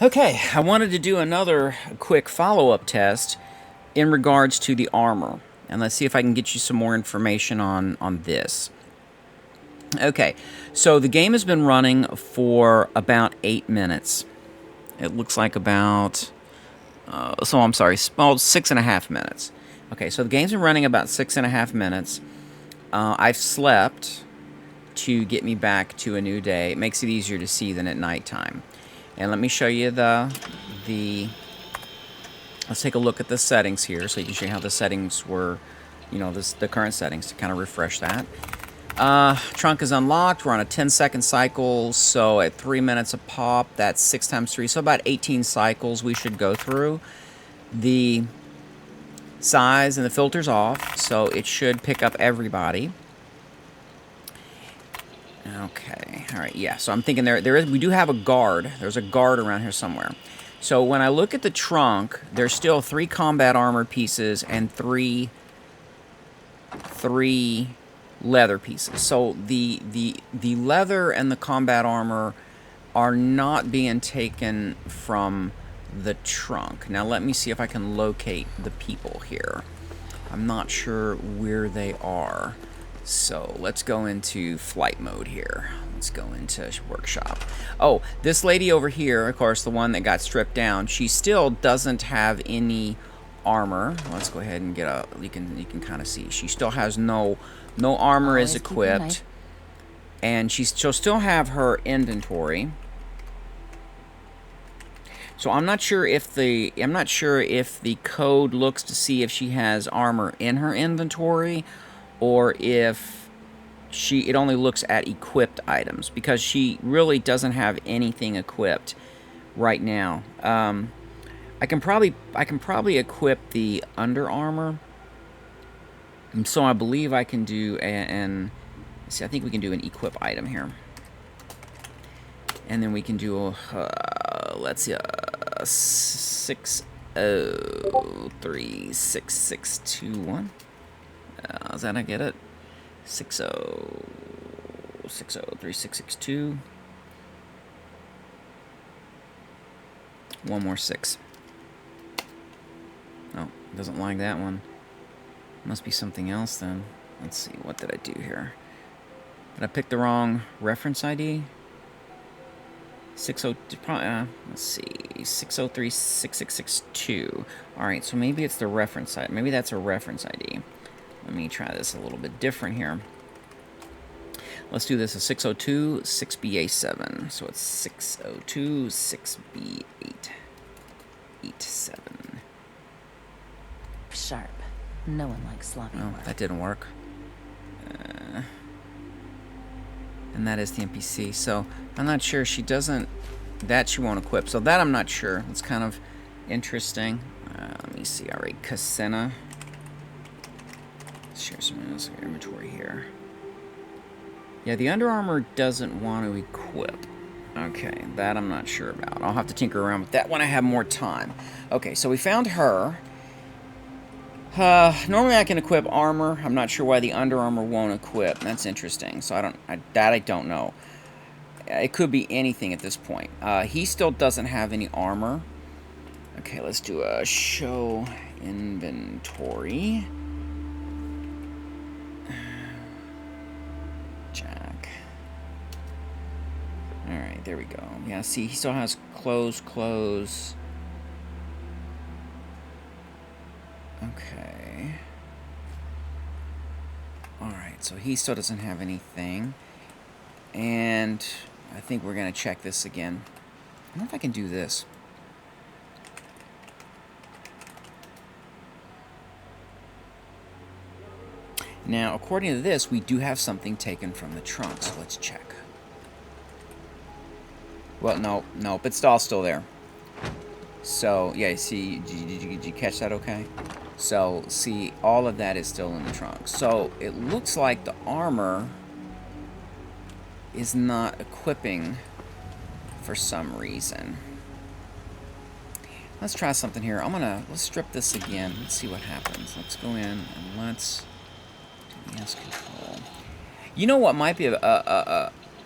Okay, I wanted to do another quick follow-up test in regards to the armor. And let's see if I can get you some more information on this. Okay, so the game has been running for about 8 minutes. It looks like about, I'm sorry, well, 6.5 minutes. Okay, so the game's been running about 6.5 minutes. I've slept to get me back to a new day. It makes it easier to see than at nighttime. And let me show you let's take a look at the settings here so you can show you how the settings were, the current settings to kind of refresh that. Trunk is unlocked. We're on a 10-second cycle, so at 3 minutes a pop, that's 6 times 3, so about 18 cycles we should go through. The size and the filter's off, so it should pick up everybody. Okay, all right, yeah, so I'm thinking we do have a guard. There's a guard around here somewhere. So when I look at the trunk, there's still 3 combat armor pieces and three leather pieces. So the leather and the combat armor are not being taken from the trunk. Now let me see if I can locate the people here. I'm not sure where they are. So let's go into flight mode here. Let's go into workshop. Oh, this lady over here, of course, the one that got stripped down, she still doesn't have any armor. Let's go ahead and get a, you can kind of see. She still has no armor is equipped. And she'll still have her inventory. So I'm not sure if the code looks to see if she has armor in her inventory or if it only looks at equipped items, because she really doesn't have anything equipped right now. I can probably equip the under armor, and so I believe I can do see, I think we can do an equip item here, and then we can do let's see, 603661. Is that how I get it? 603662. One more 6. Oh, doesn't like that one. Must be something else then. Let's see, what did I do here? Did I pick the wrong reference ID? 60, let's see, 6036662. Alright, so maybe it's the reference ID. Maybe that's a reference ID. Let me try this a little bit different here. Let's do this, a 602 6BA7. So it's 602 6B8 87. Sharp. No one likes sloppy work. That didn't work. And that is the NPC. So I'm not sure. She doesn't. That she won't equip. So that I'm not sure. It's kind of interesting. Let me see. All right, Casena. Let's share some inventory here. Yeah, the Under Armour doesn't want to equip. Okay, that I'm not sure about. I'll have to tinker around with that when I have more time. Okay, so we found her. Normally I can equip armor. I'm not sure why the Under Armour won't equip. That's interesting. So I don't know. It could be anything at this point. He still doesn't have any armor. Okay, let's do a show inventory. Jack. Alright, there we go. Yeah, see, he still has clothes. Okay. Alright, so he still doesn't have anything. And I think we're going to check this again. I don't know if I can do this. Now, according to this, we do have something taken from the trunk, so let's check. Well, no, it's all still there. So, yeah, see, did you catch that okay? So, see, all of that is still in the trunk. So, it looks like the armor is not equipping for some reason. Let's try something here. Let's strip this again. Let's see what happens. Let's go in and let's do ES control. You know what might be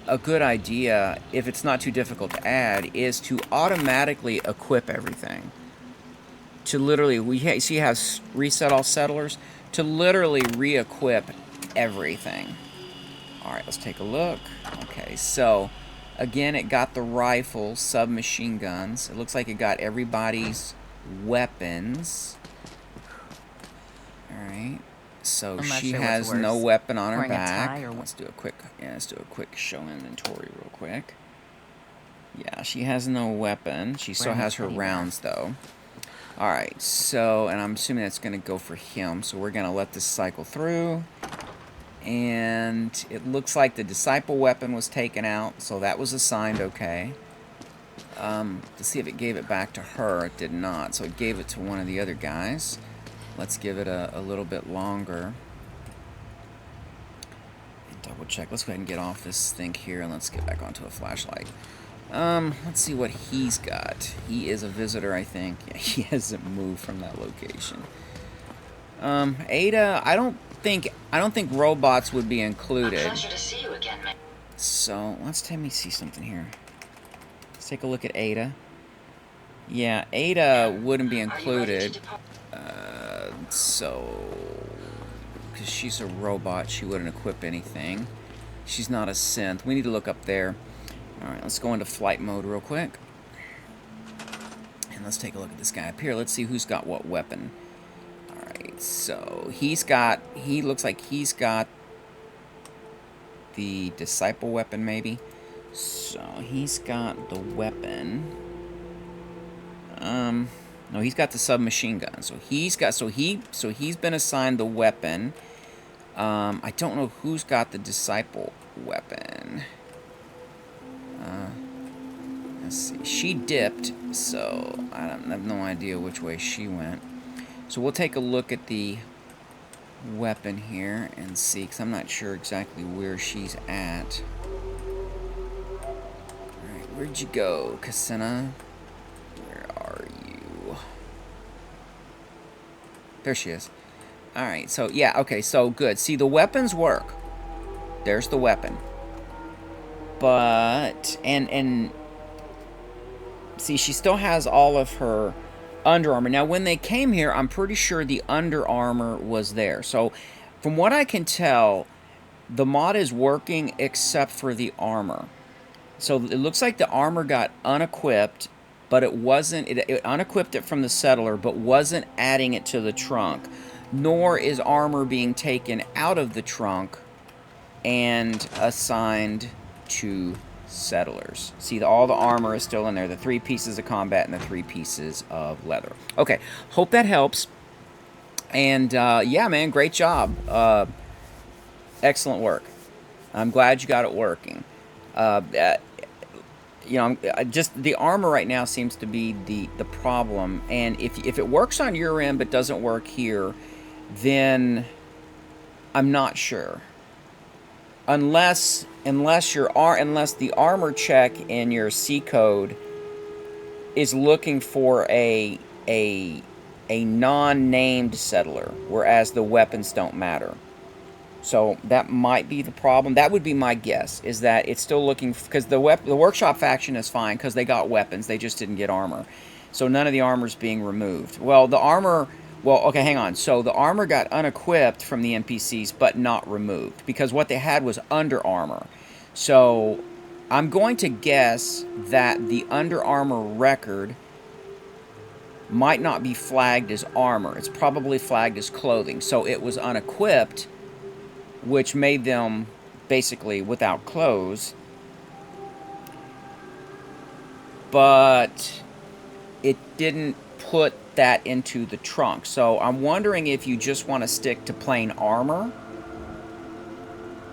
a good idea, if it's not too difficult to add, is to automatically equip everything. To literally, see how reset all settlers? To literally re-equip everything. Alright, let's take a look. Okay, so, again, it got the rifles, submachine guns. It looks like it got everybody's weapons. Alright, so she has no weapon on her back. Let's do a quick, let's do a quick show inventory real quick. Yeah, she has no weapon. She still has her rounds, though. Alright, so, and I'm assuming that's going to go for him, so we're going to let this cycle through. And it looks like the disciple weapon was taken out, so that was assigned okay. To see if it gave it back to her, it did not, so it gave it to one of the other guys. Let's give it a little bit longer. And double check. Let's go ahead and get off this thing here, and let's get back onto a flashlight. Let's see what he's got. He is a visitor, I think. Yeah, he hasn't moved from that location. Ada, I don't think robots would be included. A pleasure to see you again, man. So let me see something here. Let's take a look at Ada. Yeah, Ada wouldn't be included. So, because she's a robot, she wouldn't equip anything. She's not a synth. We need to look up there. Alright, let's go into flight mode real quick. And let's take a look at this guy up here. Let's see who's got what weapon. Alright, so he looks like he's got the disciple weapon, maybe. So, he's got the weapon. No, he's got the submachine gun. So he's been assigned the weapon. I don't know who's got the disciple weapon. Let's see. She dipped, so I have no idea which way she went. So we'll take a look at the weapon here and see, because I'm not sure exactly where she's at. Alright, where'd you go, Cassina? Where are you? There she is. Alright, so yeah, okay, so good. See, the weapons work. There's the weapon. But, and see, she still has all of her Under Armour. Now, when they came here, I'm pretty sure the Under Armour was there. So, from what I can tell, the mod is working except for the armor. So, it looks like the armor got unequipped, but it wasn't, it unequipped it from the settler, but wasn't adding it to the trunk. Nor is armor being taken out of the trunk and assigned to settlers. See, all the armor is still in there. The 3 pieces of combat and the 3 pieces of leather. Okay, hope that helps. And, yeah, man, great job. Excellent work. I'm glad you got it working. You know, just the armor right now seems to be the problem. And if it works on your end but doesn't work here, then I'm not sure. Unless the armor check in your C code is looking for a non-named settler, whereas the weapons don't matter. So that might be the problem. That would be my guess, is that it's still looking, because the workshop faction is fine because they got weapons, they just didn't get armor. So none of the armor is being removed. Well, the armor. Well, okay, hang on. So the armor got unequipped from the NPCs, but not removed, because what they had was Under Armour. So I'm going to guess that the Under Armour record might not be flagged as armor. It's probably flagged as clothing. So it was unequipped, which made them basically without clothes. But it didn't put that into the trunk. So I'm wondering if you just want to stick to plain armor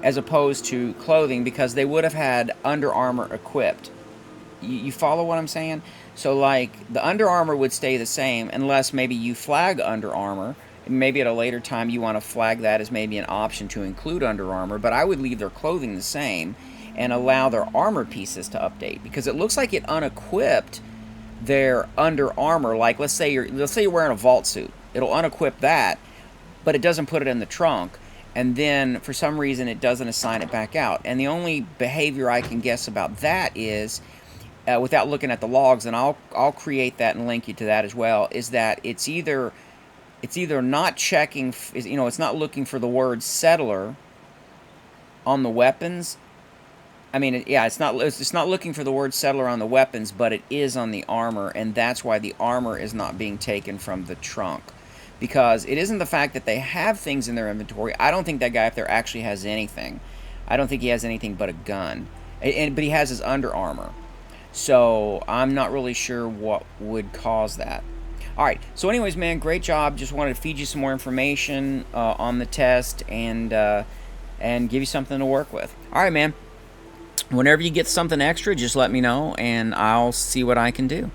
as opposed to clothing, because they would have had Under Armour equipped. You follow what I'm saying? So like the Under Armour would stay the same unless maybe you flag Under Armour. Maybe at a later time you want to flag that as maybe an option to include Under Armour, but I would leave their clothing the same and allow their armor pieces to update, because it looks like it unequipped their Under Armour. Like let's say you're wearing a vault suit, it'll unequip that, but it doesn't put it in the trunk. and then for some reason it doesn't assign it back out. And the only behavior I can guess about that is, without looking at the logs, and I'll create that and link you to that as well, is that it's either not checking, it's not looking for the word settler on the weapons. I mean, yeah, it's not looking for the word settler on the weapons, but it is on the armor, and that's why the armor is not being taken from the trunk. Because it isn't the fact that they have things in their inventory. I don't think that guy up there actually has anything. I don't think he has anything but a gun. But he has his under armor. So I'm not really sure what would cause that. Alright, so anyways, man, great job. Just wanted to feed you some more information on the test and give you something to work with. Alright, man. Whenever you get something extra, just let me know, and I'll see what I can do.